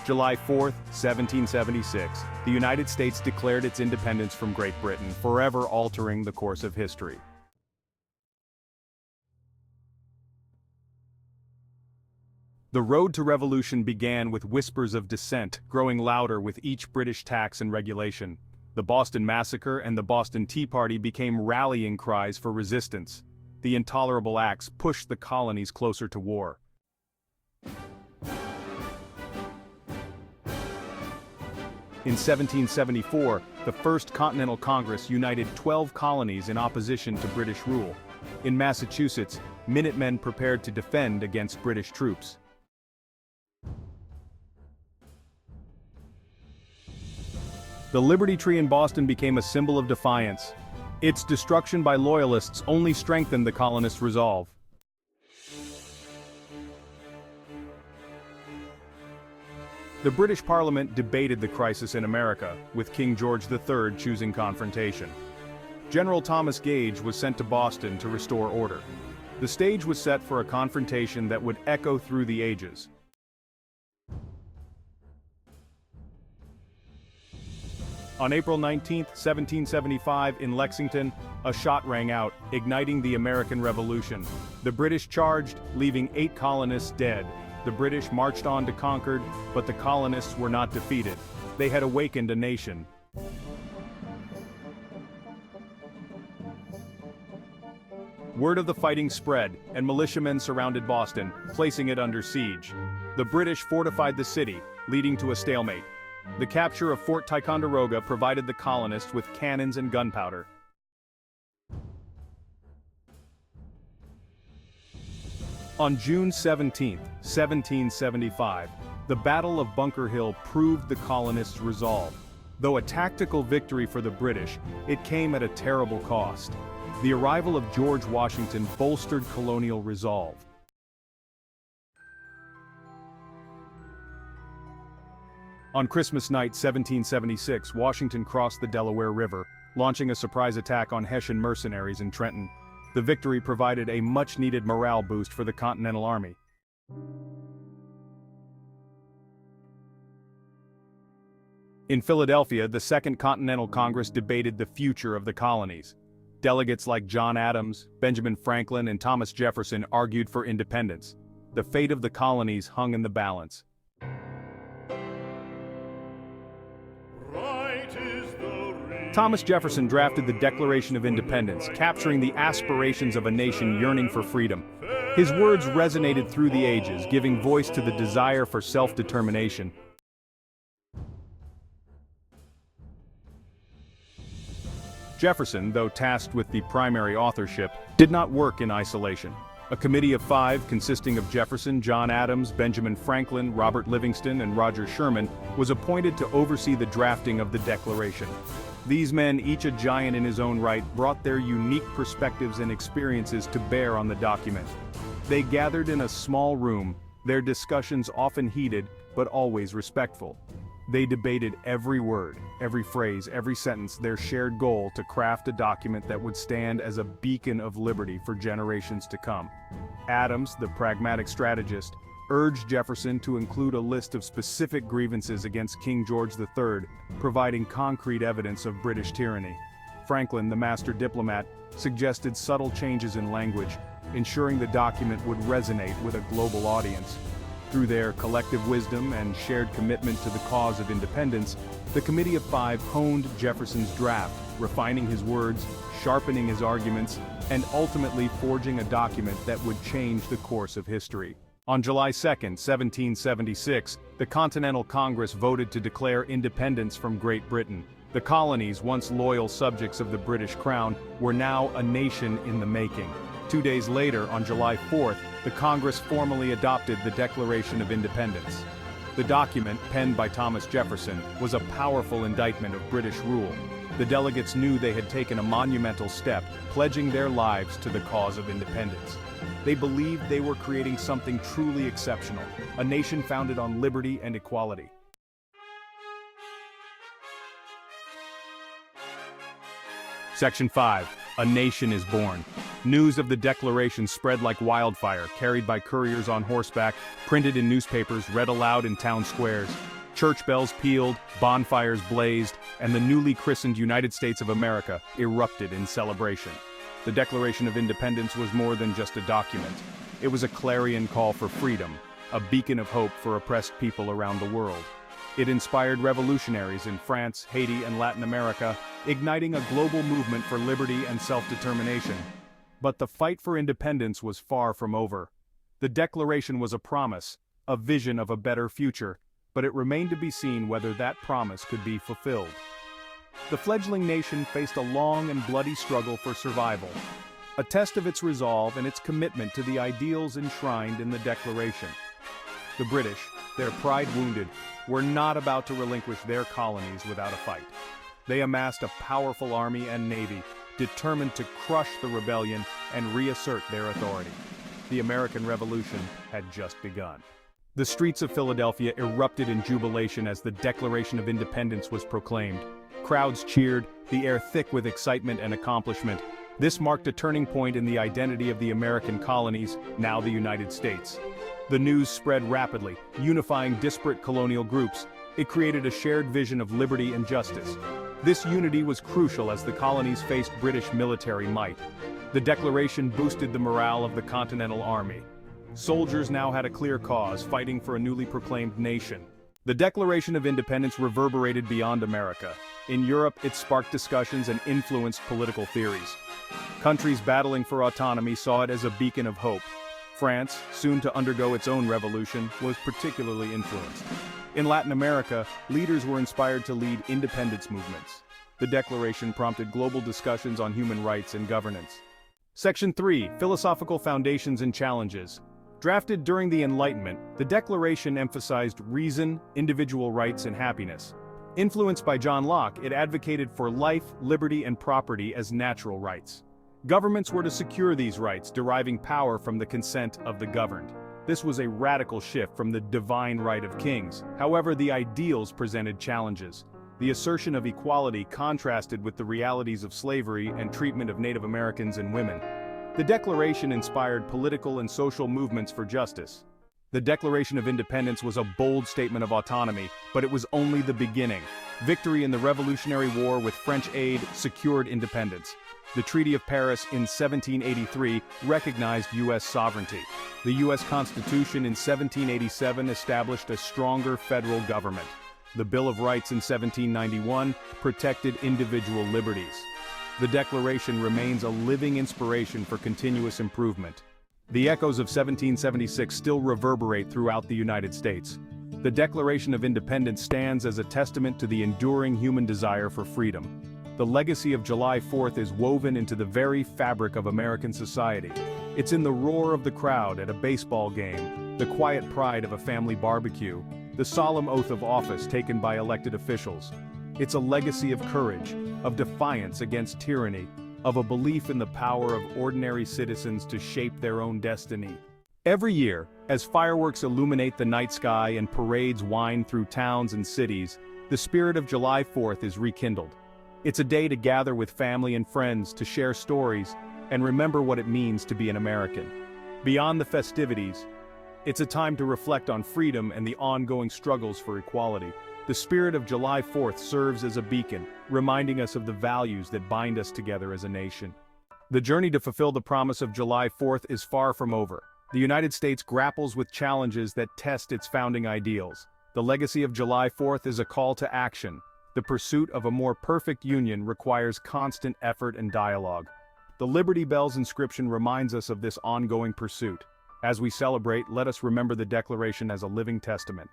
July 4, 1776, the United States declared its independence from Great Britain, forever altering the course of history. The road to revolution began with whispers of dissent, growing louder with each British tax and regulation. The Boston Massacre and the Boston Tea Party became rallying cries for resistance. The Intolerable Acts pushed the colonies closer to war. In 1774, the First Continental Congress united 12 colonies in opposition to British rule. In Massachusetts, Minutemen prepared to defend against British troops. The Liberty Tree in Boston became a symbol of defiance. Its destruction by Loyalists only strengthened the colonists' resolve. The British Parliament debated the crisis in America, with King George III choosing confrontation. General Thomas Gage was sent to Boston to restore order. The stage was set for a confrontation that would echo through the ages. On April 19, 1775, in Lexington, a shot rang out, igniting the American Revolution. The British charged, leaving 8 colonists dead. The British marched on to Concord, but the colonists were not defeated. They had awakened a nation. Word of the fighting spread, and militiamen surrounded Boston, placing it under siege. The British fortified the city, leading to a stalemate. The capture of Fort Ticonderoga provided the colonists with cannons and gunpowder. On June 17, 1775, the Battle of Bunker Hill proved the colonists' resolve. Though a tactical victory for the British, it came at a terrible cost. The arrival of George Washington bolstered colonial resolve. On Christmas night 1776, Washington crossed the Delaware River, launching a surprise attack on Hessian mercenaries in Trenton. The victory provided a much-needed morale boost for the Continental Army. In Philadelphia, the Second Continental Congress debated the future of the colonies. Delegates like John Adams, Benjamin Franklin, and Thomas Jefferson argued for independence. The fate of the colonies hung in the balance. Thomas Jefferson drafted the Declaration of Independence, capturing the aspirations of a nation yearning for freedom. His words resonated through the ages, giving voice to the desire for self-determination. Jefferson, though tasked with the primary authorship, did not work in isolation. A committee of 5, consisting of Jefferson, John Adams, Benjamin Franklin, Robert Livingston, and Roger Sherman, was appointed to oversee the drafting of the Declaration. These men, each a giant in his own right, brought their unique perspectives and experiences to bear on the document. They gathered in a small room, their discussions often heated, but always respectful. They debated every word, every phrase, every sentence, their shared goal to craft a document that would stand as a beacon of liberty for generations to come. Adams, the pragmatic strategist, urged Jefferson to include a list of specific grievances against King George III, providing concrete evidence of British tyranny. Franklin, the master diplomat, suggested subtle changes in language, ensuring the document would resonate with a global audience. Through their collective wisdom and shared commitment to the cause of independence, the Committee of 5 honed Jefferson's draft, refining his words, sharpening his arguments, and ultimately forging a document that would change the course of history. On July 2, 1776, the Continental Congress voted to declare independence from Great Britain. The colonies, once loyal subjects of the British Crown, were now a nation in the making. 2 days later, on July 4th, the Congress formally adopted the Declaration of Independence. The document, penned by Thomas Jefferson, was a powerful indictment of British rule. The delegates knew they had taken a monumental step, pledging their lives to the cause of independence. They believed they were creating something truly exceptional, a nation founded on liberty and equality. Section 5. A nation is born. News of the Declaration spread like wildfire, carried by couriers on horseback, printed in newspapers, read aloud in town squares. Church bells pealed, bonfires blazed, and the newly christened United States of America erupted in celebration. The Declaration of Independence was more than just a document. It was a clarion call for freedom, a beacon of hope for oppressed people around the world. It inspired revolutionaries in France, Haiti, and Latin America, igniting a global movement for liberty and self-determination. But the fight for independence was far from over. The Declaration was a promise, a vision of a better future, but it remained to be seen whether that promise could be fulfilled. The fledgling nation faced a long and bloody struggle for survival, a test of its resolve and its commitment to the ideals enshrined in the Declaration. The British, their pride wounded, were not about to relinquish their colonies without a fight. They amassed a powerful army and navy, determined to crush the rebellion and reassert their authority. The American Revolution had just begun. The streets of Philadelphia erupted in jubilation as the Declaration of Independence was proclaimed. Crowds cheered, the air thick with excitement and accomplishment. This marked a turning point in the identity of the American colonies, now the United States. The news spread rapidly, unifying disparate colonial groups. It created a shared vision of liberty and justice. This unity was crucial as the colonies faced British military might. The Declaration boosted the morale of the Continental Army. Soldiers now had a clear cause, fighting for a newly proclaimed nation. The Declaration of Independence reverberated beyond America. In Europe, it sparked discussions and influenced political theories. Countries battling for autonomy saw it as a beacon of hope. France, soon to undergo its own revolution, was particularly influenced. In Latin America, leaders were inspired to lead independence movements. The Declaration prompted global discussions on human rights and governance. Section 3. Philosophical Foundations and Challenges. Drafted during the Enlightenment, the Declaration emphasized reason, individual rights, and happiness. Influenced by John Locke, it advocated for life, liberty, and property as natural rights. Governments were to secure these rights, deriving power from the consent of the governed. This was a radical shift from the divine right of kings. However, the ideals presented challenges. The assertion of equality contrasted with the realities of slavery and treatment of Native Americans and women. The Declaration inspired political and social movements for justice. The Declaration of Independence was a bold statement of autonomy, but it was only the beginning. Victory in the Revolutionary War with French aid secured independence. The Treaty of Paris in 1783 recognized U.S. sovereignty. The U.S. Constitution in 1787 established a stronger federal government. The Bill of Rights in 1791 protected individual liberties. The Declaration remains a living inspiration for continuous improvement. The echoes of 1776 still reverberate throughout the United States. The Declaration of Independence stands as a testament to the enduring human desire for freedom. The legacy of July 4th is woven into the very fabric of American society. It's in the roar of the crowd at a baseball game, the quiet pride of a family barbecue, the solemn oath of office taken by elected officials. It's a legacy of courage, of defiance against tyranny, of a belief in the power of ordinary citizens to shape their own destiny. Every year, as fireworks illuminate the night sky and parades wind through towns and cities, the spirit of July 4th is rekindled. It's a day to gather with family and friends, to share stories, and remember what it means to be an American. Beyond the festivities, it's a time to reflect on freedom and the ongoing struggles for equality. The spirit of July 4th serves as a beacon, reminding us of the values that bind us together as a nation. The journey to fulfill the promise of July 4th is far from over. The United States grapples with challenges that test its founding ideals. The legacy of July 4th is a call to action. The pursuit of a more perfect union requires constant effort and dialogue. The Liberty Bell's inscription reminds us of this ongoing pursuit. As we celebrate, let us remember the Declaration as a living testament.